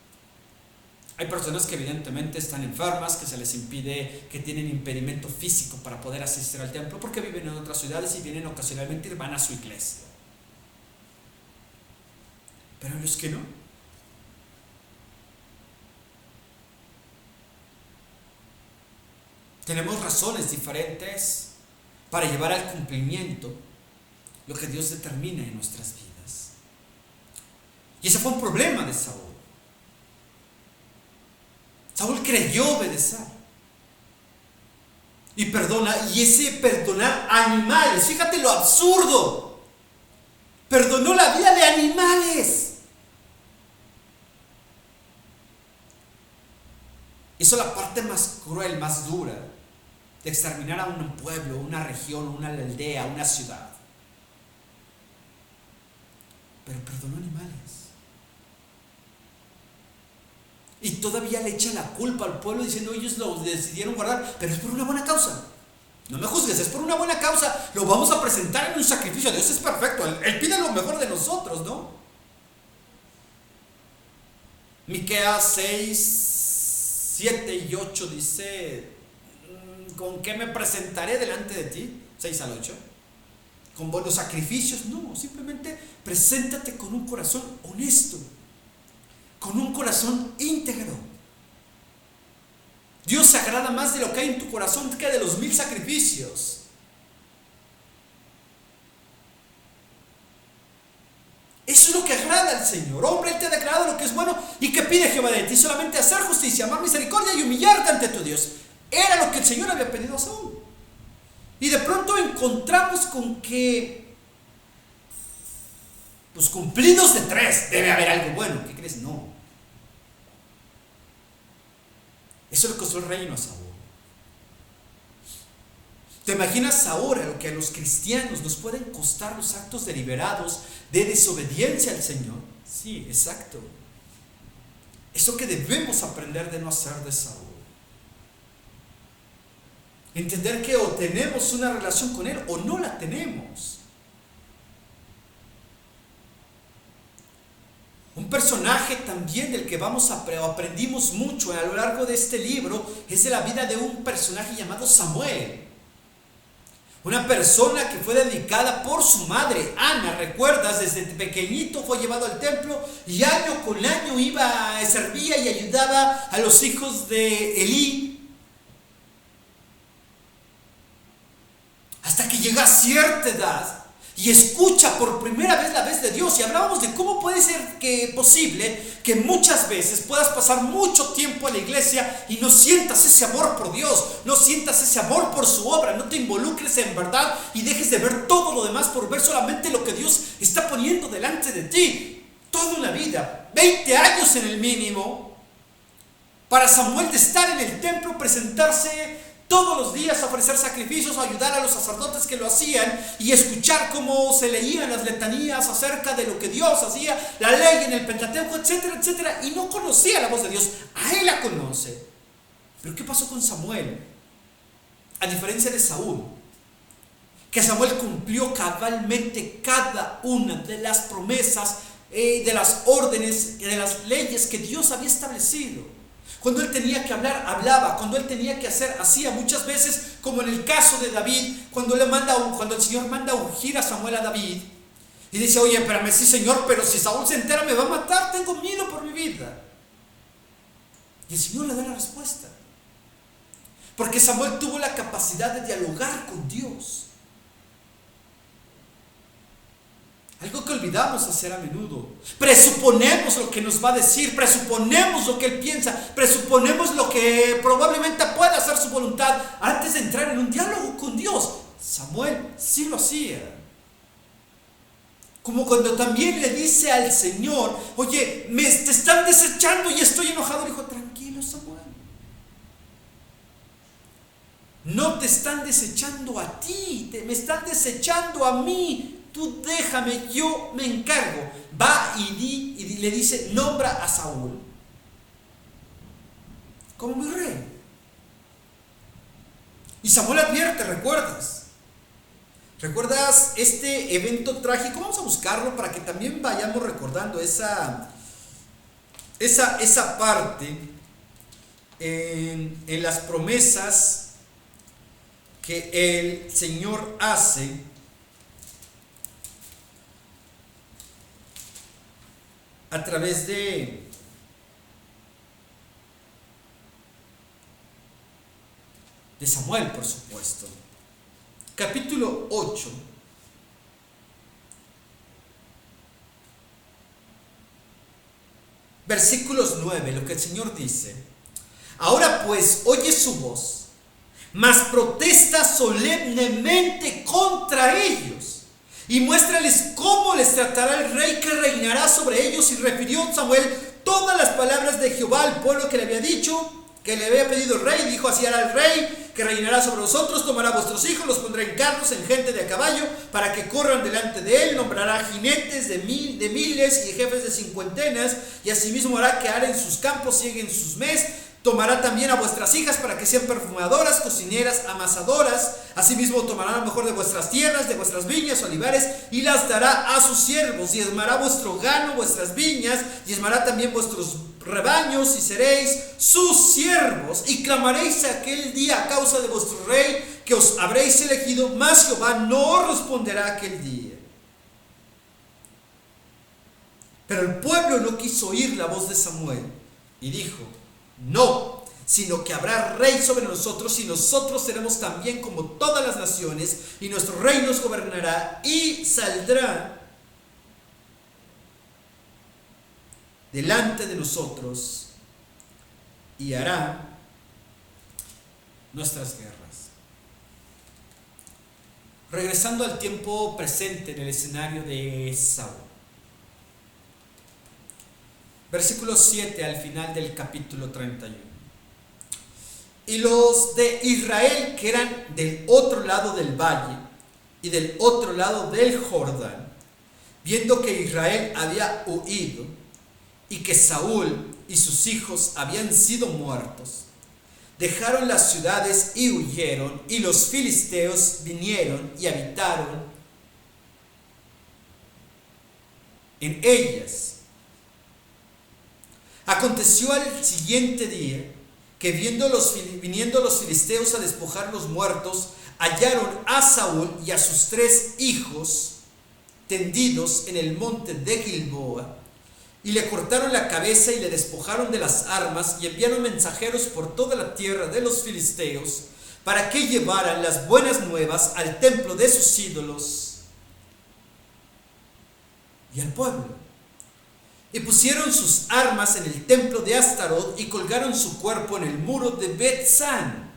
Hay personas que evidentemente están enfermas, que se les impide, que tienen impedimento físico para poder asistir al templo porque viven en otras ciudades y vienen ocasionalmente y van a su iglesia. Pero los que no. Tenemos razones diferentes para llevar al cumplimiento lo que Dios determina en nuestras vidas. Y ese fue un problema de Saúl. Saúl creyó obedecer. Y perdona, y ese perdonar animales, fíjate lo absurdo. Perdonó la vida de animales. Hizo la parte más cruel, más dura, de exterminar a un pueblo, una región, una aldea, una ciudad. Pero perdonó animales. Y todavía le echa la culpa al pueblo diciendo ellos lo decidieron guardar, pero es por una buena causa. No me juzgues, es por una buena causa. Lo vamos a presentar en un sacrificio. Dios es perfecto, Él pide lo mejor de nosotros, ¿no? Miqueas 6, 7 y 8 dice: ¿con qué me presentaré delante de ti? 6 al 8. ¿Con buenos sacrificios? No, simplemente preséntate con un corazón honesto, con un corazón íntegro. Dios se agrada más de lo que hay en tu corazón que de los 1000 sacrificios. Eso es lo que agrada al Señor. Hombre, Él te ha declarado lo que es bueno y que pide Jehová de ti: solamente hacer justicia, amar misericordia y humillarte ante tu Dios. Era lo que el Señor había pedido a Saúl. Y de pronto encontramos con que, pues cumplidos de 3, debe haber algo bueno. ¿Qué crees? No. Eso le costó el reino a Saúl. ¿Te imaginas ahora lo que a los cristianos nos pueden costar los actos deliberados de desobediencia al Señor? Sí, exacto. Eso que debemos aprender de no hacer de Saúl. Entender que o tenemos una relación con Él o no la tenemos. Un personaje también del que aprendimos mucho a lo largo de este libro es de la vida de un personaje llamado Samuel. Una persona que fue dedicada por su madre, Ana, ¿recuerdas? Desde pequeñito fue llevado al templo y año con año servía y ayudaba a los hijos de Elí. Hasta que llega a cierta edad y escucha por primera vez la voz de Dios. Y hablábamos de cómo puede ser posible que muchas veces puedas pasar mucho tiempo en la iglesia y no sientas ese amor por Dios, no sientas ese amor por su obra, no te involucres en verdad y dejes de ver todo lo demás por ver solamente lo que Dios está poniendo delante de ti. Toda una vida, 20 años en el mínimo, para Samuel de estar en el templo, presentarse todos los días a ofrecer sacrificios, a ayudar a los sacerdotes que lo hacían y escuchar cómo se leían las letanías acerca de lo que Dios hacía, la ley en el Pentateuco, etcétera, etcétera, y no conocía la voz de Dios. A Él la conoce. Pero ¿qué pasó con Samuel? A diferencia de Saúl, que Samuel cumplió cabalmente cada una de las promesas, de las órdenes, de las leyes que Dios había establecido. Cuando él tenía que hablar, hablaba. Cuando él tenía que hacer, hacía. Muchas veces, como en el caso de David, cuando el Señor manda a ungir a Samuel a David, y dice: oye, espérame, sí, Señor, pero si Saúl se entera me va a matar, tengo miedo por mi vida. Y el Señor le da la respuesta. Porque Samuel tuvo la capacidad de dialogar con Dios. Algo que olvidamos hacer a menudo. Presuponemos lo que nos va a decir, presuponemos lo que Él piensa, presuponemos lo que probablemente pueda hacer su voluntad antes de entrar en un diálogo con Dios. Samuel sí lo hacía. Como cuando también le dice al Señor: oye, te están desechando y estoy enojado. Le dijo: tranquilo, Samuel. No te están desechando a ti, me están desechando a mí. Tú déjame, yo me encargo. Va y le dice: nombra a Saúl como mi rey. Y Samuel advierte, ¿recuerdas este evento trágico? Vamos a buscarlo para que también vayamos recordando esa parte en las promesas que el Señor hace a través de Samuel, por supuesto. Capítulo 8. Versículos 9, lo que el Señor dice: ahora pues oye su voz, mas protesta solemnemente contra ellos. Y muéstrales cómo les tratará el rey que reinará sobre ellos. Y refirió Samuel todas las palabras de Jehová al pueblo que le había dicho, que le había pedido el rey. Dijo: así hará el rey que reinará sobre vosotros, tomará a vuestros hijos, los pondrá en carros, en gente de a caballo, para que corran delante de él. Nombrará jinetes de miles y jefes de cincuentenas, y asimismo hará que aren sus campos, sieguen sus mes. Tomará también a vuestras hijas para que sean perfumadoras, cocineras, amasadoras. Asimismo tomará lo mejor de vuestras tierras, de vuestras viñas, olivares, y las dará a sus siervos. Diezmará vuestro gano, vuestras viñas, diezmará también vuestros rebaños, y seréis sus siervos. Y clamaréis aquel día a causa de vuestro rey, que os habréis elegido, mas Jehová no responderá aquel día. Pero el pueblo no quiso oír la voz de Samuel, y dijo: no, sino que habrá rey sobre nosotros, y nosotros seremos también como todas las naciones, y nuestro rey nos gobernará, y saldrá delante de nosotros y hará nuestras guerras. Regresando al tiempo presente en el escenario de Saúl. Versículo 7 al final del capítulo 31. Y los de Israel que eran del otro lado del valle y del otro lado del Jordán, viendo que Israel había huido y que Saúl y sus hijos habían sido muertos, dejaron las ciudades y huyeron, y los filisteos vinieron y habitaron en ellas. Aconteció al siguiente día que viniendo los filisteos a despojar los muertos, hallaron a Saúl y a sus 3 hijos tendidos en el monte de Gilboa, y le cortaron la cabeza y le despojaron de las armas, y enviaron mensajeros por toda la tierra de los filisteos para que llevaran las buenas nuevas al templo de sus ídolos y al pueblo. Y pusieron sus armas en el templo de Astarot y colgaron su cuerpo en el muro de Bet-San.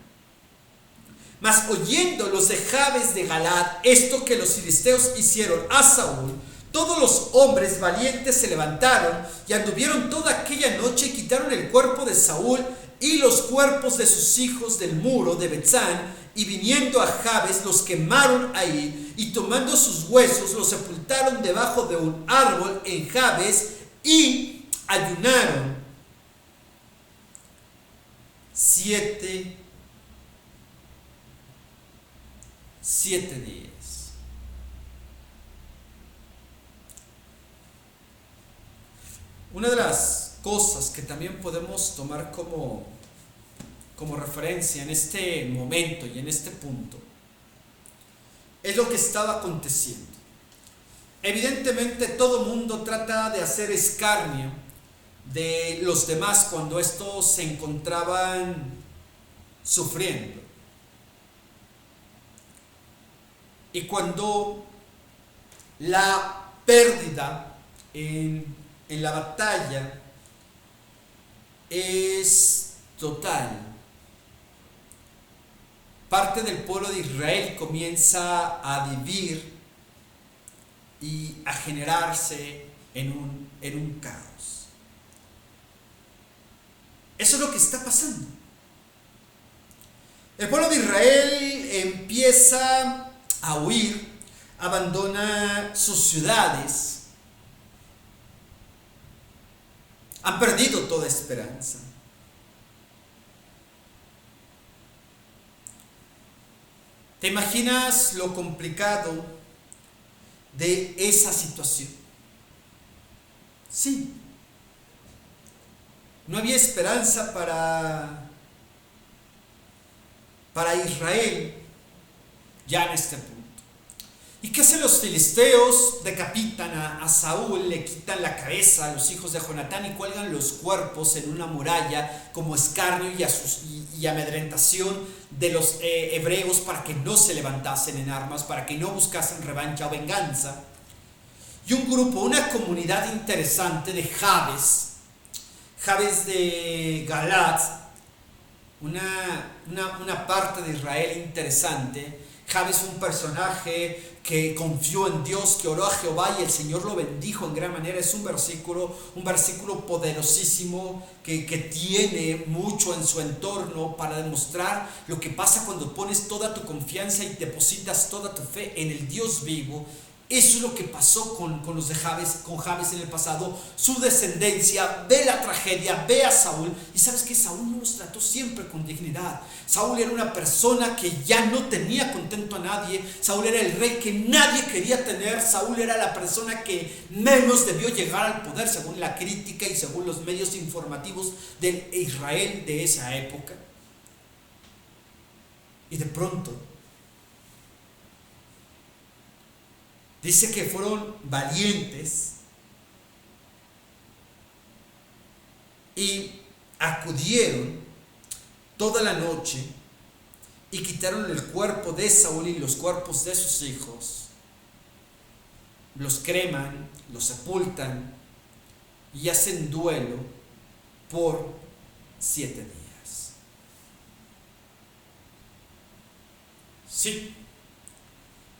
Mas oyendo los de Jabes de Galad esto que los filisteos hicieron a Saúl, todos los hombres valientes se levantaron y anduvieron toda aquella noche y quitaron el cuerpo de Saúl y los cuerpos de sus hijos del muro de Bet-San, y viniendo a Jabes los quemaron ahí, y tomando sus huesos los sepultaron debajo de un árbol en Jabes, y ayunaron 7 días. Una de las cosas que también podemos tomar como referencia en este momento y en este punto es lo que estaba aconteciendo. Evidentemente todo mundo trata de hacer escarnio de los demás cuando estos se encontraban sufriendo. Y cuando la pérdida en la batalla es total, parte del pueblo de Israel comienza a vivir y a generarse en un caos. Eso es lo que está pasando. El pueblo de Israel empieza a huir, abandona sus ciudades, han perdido toda esperanza. ¿Te imaginas lo complicado de esa situación? Sí. No había esperanza para Israel ya en este punto. ¿Y qué hacen los filisteos? Decapitan a Saúl, le quitan la cabeza a los hijos de Jonatán y cuelgan los cuerpos en una muralla como escarnio y amedrentación de los hebreos para que no se levantasen en armas, para que no buscasen revancha o venganza. Y un grupo, una comunidad interesante de Jabes de Galad, una parte de Israel interesante. Jabes fue un personaje que confió en Dios, que oró a Jehová y el Señor lo bendijo en gran manera. Es un versículo poderosísimo que tiene mucho en su entorno para demostrar lo que pasa cuando pones toda tu confianza y depositas toda tu fe en el Dios vivo. Eso es lo que pasó con los de Jabes, con Jabes en el pasado. Su descendencia ve la tragedia, ve a Saúl, y sabes que Saúl no los trató siempre con dignidad. Saúl era una persona que ya no tenía contento a nadie. Saúl era el rey que nadie quería tener. Saúl era la persona que menos debió llegar al poder según la crítica y según los medios informativos de Israel de esa época. Y de pronto dice que fueron valientes y acudieron toda la noche y quitaron el cuerpo de Saúl y los cuerpos de sus hijos. Los creman, los sepultan y hacen duelo por 7 días. Sí,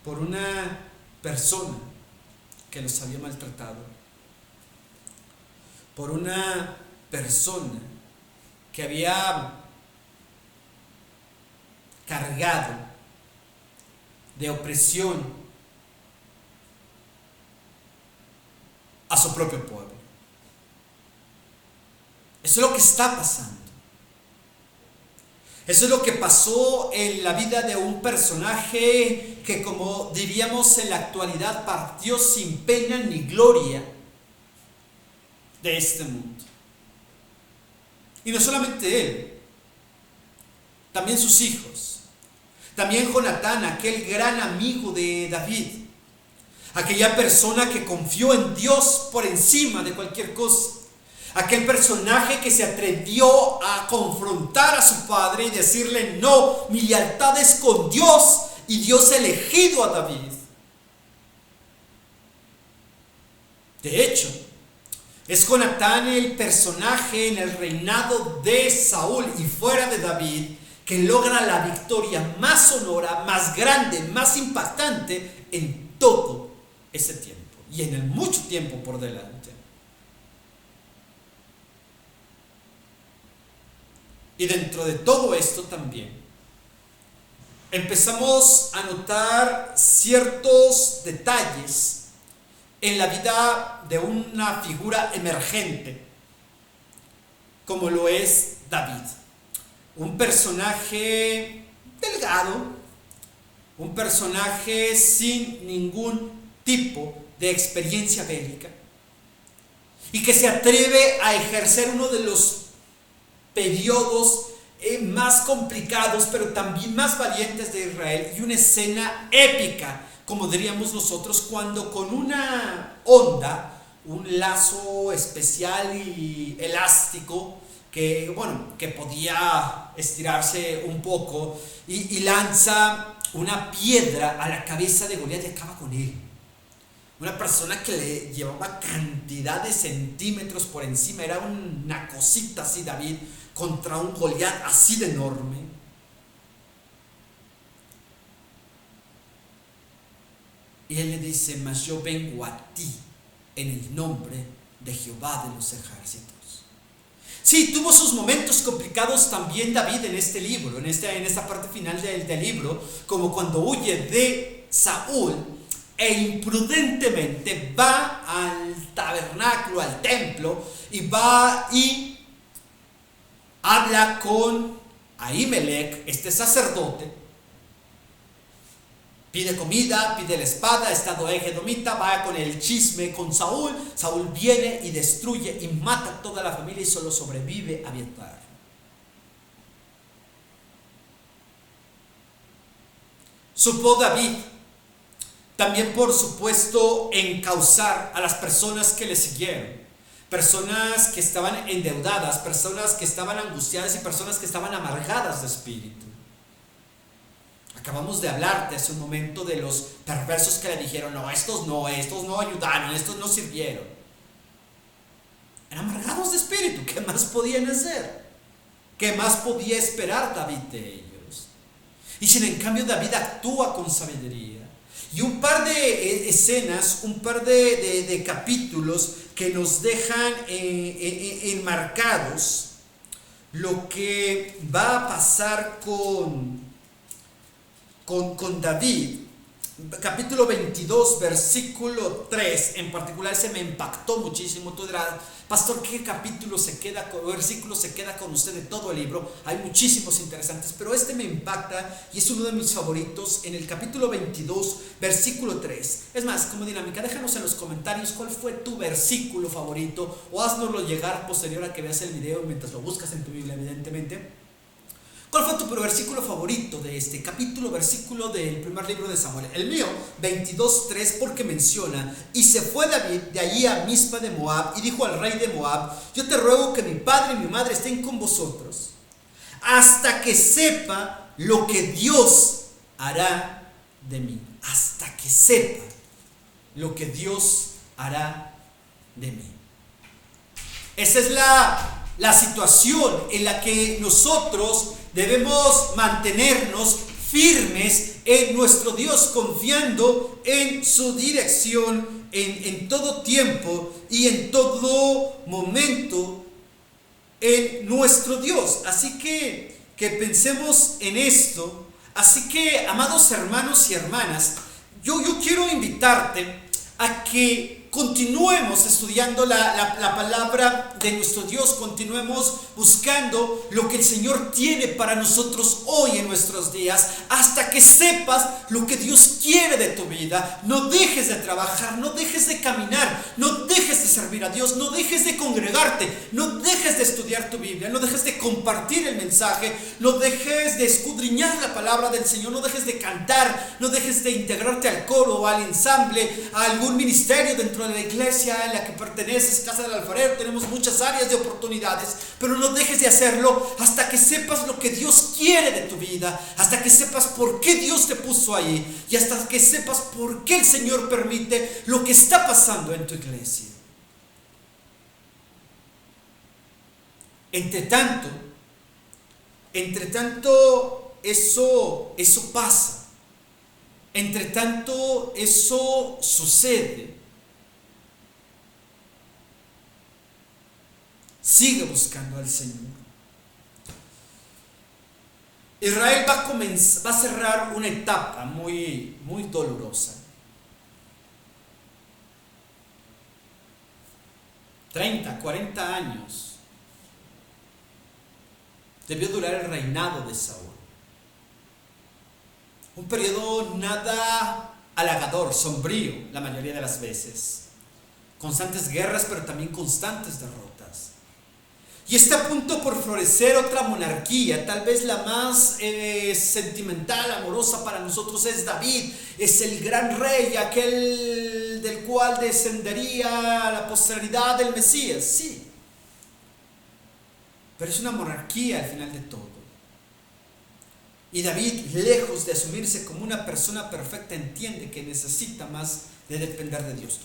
por una persona que los había maltratado, por una persona que había cargado de opresión a su propio pueblo. Eso es lo que está pasando. Eso es lo que pasó en la vida de un personaje que, como diríamos en la actualidad, partió sin pena ni gloria de este mundo. Y no solamente él, también sus hijos, también Jonatán, aquel gran amigo de David, aquella persona que confió en Dios por encima de cualquier cosa, aquel personaje que se atrevió a confrontar a su padre y decirle: no, mi lealtad es con Dios, y Dios ha elegido a David. De hecho, es Jonatán el personaje en el reinado de Saúl y fuera de David que logra la victoria más sonora, más grande, más impactante en todo ese tiempo y en el mucho tiempo por delante. Y dentro de todo esto también empezamos a notar ciertos detalles en la vida de una figura emergente como lo es David. Un personaje delgado, un personaje sin ningún tipo de experiencia bélica y que se atreve a ejercer uno de los periodos más complicados pero también más valientes de Israel, y una escena épica, como diríamos nosotros, cuando con una onda, un lazo especial y elástico que podía estirarse un poco, y lanza una piedra a la cabeza de Goliat y acaba con él. Una persona que le llevaba cantidad de centímetros por encima, era una cosita así David contra un Goliat así de enorme. Y él le dice: mas yo vengo a ti en el nombre de Jehová de los ejércitos. Sí, tuvo sus momentos complicados también David en este libro, en esta parte final del libro, como cuando huye de Saúl e imprudentemente va al tabernáculo, al templo, y va y habla con Ahimelech, este sacerdote, pide comida, pide la espada, está Doeg edomita, va con el chisme con Saúl. Saúl viene y destruye y mata a toda la familia y solo sobrevive Abiatar. Supo David también, por supuesto, encauzar a las personas que le siguieron, personas que estaban endeudadas, personas que estaban angustiadas y personas que estaban amargadas de espíritu. Acabamos de hablarte hace un momento de los perversos que le dijeron: no, estos no ayudaron, estos no sirvieron. Eran amargados de espíritu. ¿Qué más podían hacer? ¿Qué más podía esperar David de ellos? Y sin en cambio David actúa con sabiduría. Y un par de escenas, un par de capítulos que nos dejan enmarcados lo que va a pasar con David. Capítulo 22, versículo 3 en particular, ese me impactó muchísimo. Tú dirás: pastor, ¿qué versículo se queda con usted de todo el libro? Hay muchísimos interesantes, pero este me impacta y es uno de mis favoritos. En el capítulo 22, versículo 3. Es más, como dinámica, déjanos en los comentarios cuál fue tu versículo favorito, o haznoslo llegar posterior a que veas el video mientras lo buscas en tu Biblia, evidentemente. ¿Cuál fue tu versículo favorito de este capítulo, versículo del primer libro de Samuel? El mío, 22:3, porque menciona: y se fue David de allí a Mizpa de Moab, y dijo al rey de Moab: yo te ruego que mi padre y mi madre estén con vosotros, hasta que sepa lo que Dios hará de mí. Hasta que sepa lo que Dios hará de mí. Esa es la situación en la que nosotros debemos mantenernos firmes en nuestro Dios, confiando en su dirección en todo tiempo y en todo momento en nuestro Dios. Así que pensemos en esto. Así que, amados hermanos y hermanas, yo quiero invitarte a que continuemos estudiando la palabra de nuestro Dios, continuemos buscando lo que el Señor tiene para nosotros hoy en nuestros días, hasta que sepas lo que Dios quiere de tu vida. No dejes de trabajar, no dejes de caminar, no dejes de servir a Dios, no dejes de congregarte, no dejes de estudiar tu Biblia, no dejes de compartir el mensaje, no dejes de escudriñar la palabra del Señor, no dejes de cantar, no dejes de integrarte al coro o al ensamble, a algún ministerio dentro de la iglesia en la que perteneces, Casa del Alfarero. Tenemos muchas áreas de oportunidades, pero no dejes de hacerlo hasta que sepas lo que Dios quiere de tu vida, hasta que sepas por qué Dios te puso ahí y hasta que sepas por qué el Señor permite lo que está pasando en tu iglesia. Entre tanto eso pasa. Entre tanto eso sucede. Sigue buscando al Señor. Israel va a cerrar una etapa muy dolorosa. 30, 40 años debió durar el reinado de Saúl. Un periodo nada halagador, sombrío la mayoría de las veces. Constantes guerras, pero también constantes derrotas. Y está a punto por florecer otra monarquía, tal vez la más sentimental, amorosa para nosotros es David. Es el gran rey, aquel del cual descendería la posteridad del Mesías, sí. Pero es una monarquía al final de todo. Y David, lejos de asumirse como una persona perfecta, entiende que necesita más de depender de Dios.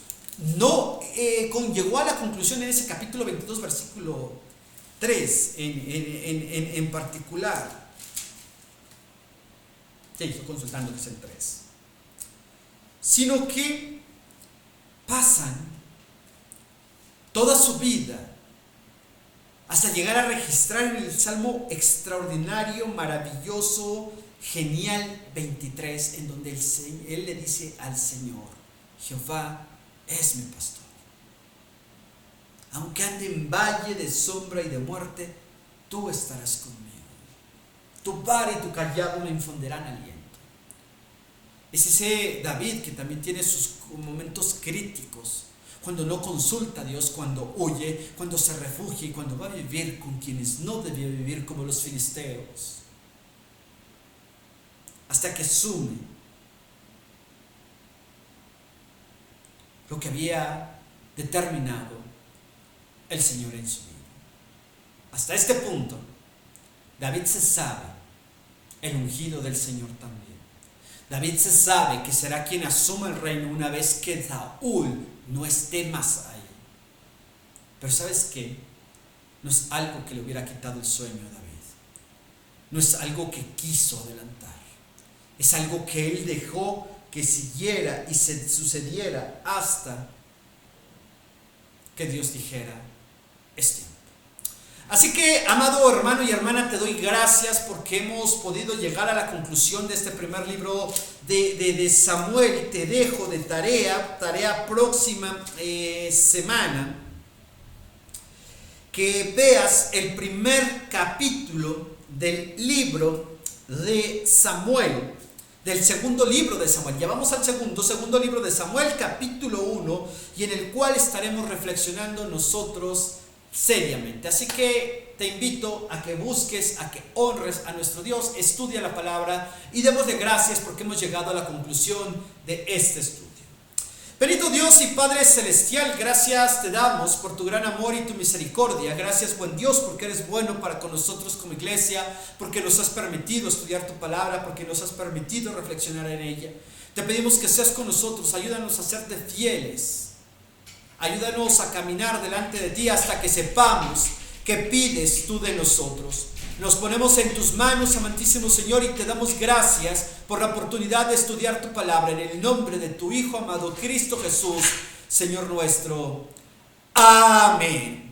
No llegó a la conclusión en ese capítulo 22, versículo 3 en particular. Sí, estoy consultando que es el 3. Sino que pasan toda su vida hasta llegar a registrar en el Salmo extraordinario, maravilloso, genial 23, en donde él le dice al Señor: Jehová es mi pastor. Aunque ande en valle de sombra y de muerte, tú estarás conmigo. Tu vara y tu callado me infundirán aliento. Es ese David que también tiene sus momentos críticos, cuando no consulta a Dios, cuando huye, cuando se refugia y cuando va a vivir con quienes no debía vivir, como los filisteos, hasta que asume lo que había determinado el Señor en su vida. Hasta este punto, David se sabe el ungido del Señor también. David se sabe que será quien asuma el reino una vez que Saúl no esté más ahí. Pero ¿sabes qué? No es algo que le hubiera quitado el sueño a David. No es algo que quiso adelantar. Es algo que él dejó que siguiera y se sucediera hasta que Dios dijera: es tiempo. Así que, amado hermano y hermana, te doy gracias porque hemos podido llegar a la conclusión de este primer libro de Samuel. Te dejo de tarea próxima semana, que veas el primer capítulo del libro de Samuel, del segundo libro de Samuel. Ya vamos al segundo libro de Samuel, capítulo 1, y en el cual estaremos reflexionando nosotros seriamente. Así que te invito a que busques, a que honres a nuestro Dios, estudia la palabra y démosle gracias porque hemos llegado a la conclusión de este estudio. Bendito Dios y Padre Celestial, gracias te damos por tu gran amor y tu misericordia. Gracias, buen Dios, porque eres bueno para con nosotros como iglesia, porque nos has permitido estudiar tu palabra, porque nos has permitido reflexionar en ella. Te pedimos que seas con nosotros, ayúdanos a serte fieles Ayúdanos a caminar delante de ti hasta que sepamos qué pides tú de nosotros. Nos ponemos en tus manos, amantísimo Señor, y te damos gracias por la oportunidad de estudiar tu palabra en el nombre de tu Hijo amado Cristo Jesús, Señor nuestro. Amén.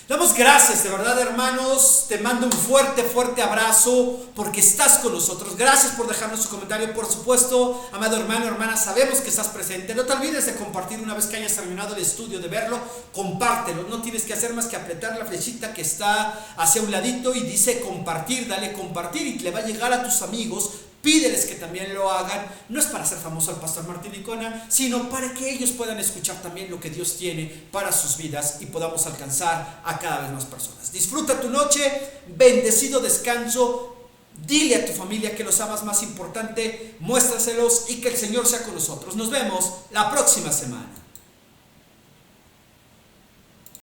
Damos gracias, de verdad, hermanos. Te mando un fuerte, fuerte abrazo porque estás con nosotros. Gracias por dejarnos su comentario. Por supuesto, amado hermano, hermana, sabemos que estás presente. No te olvides de compartir una vez que hayas terminado el estudio, de verlo, compártelo. No tienes que hacer más que apretar la flechita que está hacia un ladito y dice compartir. Dale compartir y le va a llegar a tus amigos. Pídeles que también lo hagan. No es para hacer famoso al pastor Martín Icona, sino para que ellos puedan escuchar también lo que Dios tiene para sus vidas y podamos alcanzar a cada vez más personas. Disfruta tu noche, bendecido descanso. Dile a tu familia que los amas, más importante, muéstraselos, y que el Señor sea con nosotros. Nos vemos la próxima semana.